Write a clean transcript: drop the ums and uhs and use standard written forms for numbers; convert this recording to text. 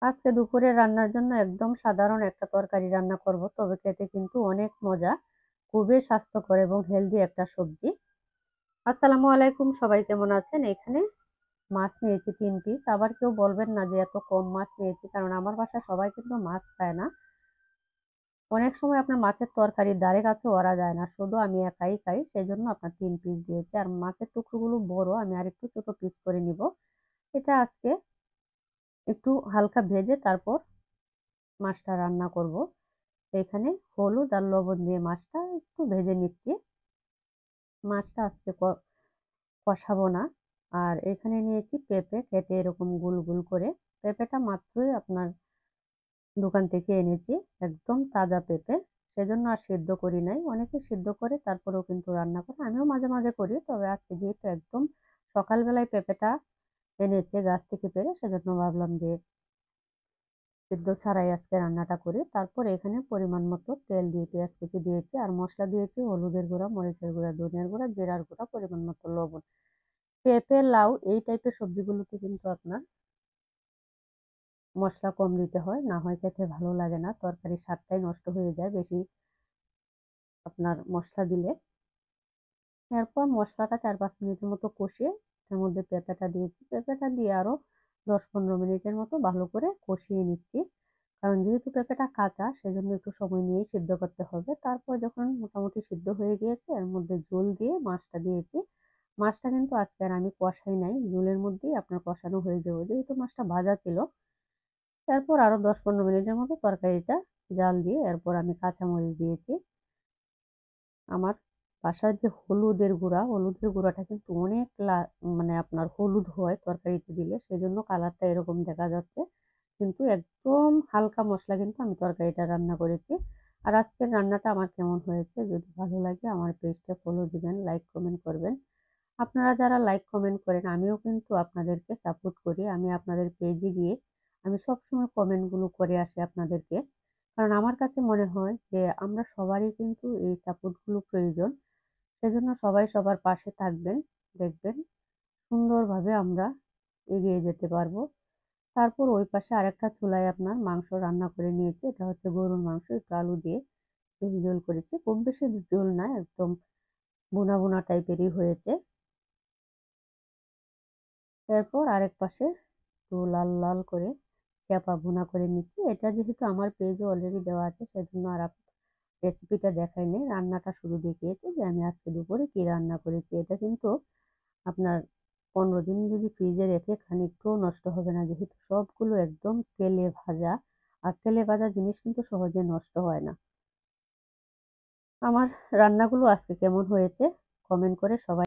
আজকে দুপুরে রান্নার জন্য একদম সাধারণ একটা তরকারি রান্না করব, তবে খেতে কিন্তু অনেক মজা। খুবই স্বাস্থ্যকর এবং হেলদি একটা সবজি। আসসালামু আলাইকুম, সবাই কেমন আছেন? এখানে মাছ নিয়েছি 3 পিস। আবার কেউ বলবেন না যে এত কম মাছ নিয়েছি, কারণ আমার বাসায় সবাই কিন্তু মাছ খায় না। অনেক সময় আপনার মাছের তরকারির ধারে কাছে ওরা যায় না, শুধু আমি একাই খাই, সেই জন্য আপনার 3 পিস দিয়েছি। আর মাছের টুকরোগুলো বড়, আমি আর একটু ছোট পিস করে নিব। এটা আজকে একটু হালকা ভেজে তারপর মাছটা রান্না করব। এখানে হলুদ আর লবণ দিয়ে মাছটা একটু ভেজে নিচ্ছি। মাছটা আজকে কষাবো না। আর এখানে নিয়েছি পেঁপে, কেটে এরকম গোল গোল করে। পেঁপেটা মাত্রই আপনার দোকান থেকে এনেছি, একদম তাজা পেঁপে, সেজন্য আর সিদ্ধ করি নাই। অনেকে সিদ্ধ করে তারপরেও কিন্তু রান্না করে, আমিও মাঝে মাঝে করি, তবে আজকে যেহেতু একদম সকালবেলায় পেঁপেটা এনেছে গাছ থেকে পেরে, সেজন্য ভাবলাম যে সিদ্ধ ছাড়াই আজকে রান্নাটা করি। তারপর এখানে পরিমাণ মতো তেল দিয়ে পেঁয়াজ কুচি দিয়েছি, আর মশলা দিয়েছি হলুদের গুঁড়া, মরিচের গুঁড়া, ধনিয়ার গুঁড়া, জিরার গুঁড়া, পরিমাণ মতো লবণ। পেঁপে, লাউ এই টাইপের সবজিগুলোতে কিন্তু আপনার মশলা কম দিতে হয়, না হয় খেতে ভালো লাগে না, তরকারির স্বাদটাই নষ্ট হয়ে যায় বেশি আপনার মশলা দিলে। এরপর মশলাটা 4-5 মিনিটের মতো কষিয়ে এর মধ্যে পেঁপেটা দিয়েছি। পেঁপেটা দিয়ে আরো 10-15 মিনিটের মতো ভালো করে কষিয়ে নিচ্ছি, কারণ যেহেতু পেঁপেটা কাঁচা, সেজন্য একটু সময় নিয়ে সিদ্ধ করতে হবে। তারপর যখন মোটামুটি সিদ্ধ হয়ে গিয়েছে, এর মধ্যে ঝোল দিয়ে মাছটা দিয়েছি। মাছটা কিন্তু আজকে আর আমি কষাই নাই, ঝোলের মধ্যেই আপনার কষানো হয়ে যাবে, যেহেতু মাছটা ভাজা ছিল। তারপর আরো 10-15 মিনিটের মতো তরকারিটা জাল দিয়ে এরপর আমি কাঁচামরিচ দিয়েছি। আমার বাসার যে হলুদের গুঁড়াটা কিন্তু অনেক মানে আপনার হলুদ হয় তরকারিতে দিলে, সেজন্য কালারটা এরকম দেখা যাচ্ছে। কিন্তু একদম হালকা মশলা কিন্তু আমি তরকারিটা রান্না করেছি। আর আজকের রান্নাটা আমার কেমন হয়েছে, যদি ভালো লাগে আমার পেজটা ফলো দিবেন, লাইক কমেন্ট করবেন। আপনারা যারা লাইক কমেন্ট করেন, আমিও কিন্তু আপনাদেরকে সাপোর্ট করি। আমি আপনাদের পেজে গিয়ে আমি সবসময় কমেন্টগুলো করে আসি আপনাদেরকে, কারণ আমার কাছে মনে হয় যে আমরা সবারই কিন্তু এই সাপোর্টগুলো প্রয়োজন। সেজন্য সবাই সবার পাশে থাকবেন, দেখবেন সুন্দরভাবে আমরা এগিয়ে যেতে পারবো। তারপর ওই পাশে আরেকটা চুলায় আপনার মাংস রান্না করে নিয়েছি, এটা হচ্ছে গরুর মাংস, একটু আলু দিয়ে ঝোল ঝোল করেছি, খুব বেশি ঝোল না, একদম বোনা বোনা টাইপেরই হয়েছে। এরপর আরেক পাশে একটু লাল লাল করে চাপা ভুনা করে নিচ্ছি। এটা যেহেতু আমার পেজে অলরেডি দেওয়া আছে, সেজন্য আর রেসিপিটা দেখাই নেই, রান্নাটা শুধু দেখিয়েছি যে আমি আজকে দুপুরে কি রান্না করেছি। এটা কিন্তু আপনার 15 দিন যদি ফ্রিজে রেখে খান একটুও নষ্ট হবে না, যেহেতু সবগুলো একদম তেলে ভাজা, আর তেলে ভাজা জিনিস কিন্তু সহজে নষ্ট হয় না। আমার রান্নাগুলো আজকে কেমন হয়েছে কমেন্ট করে সবাই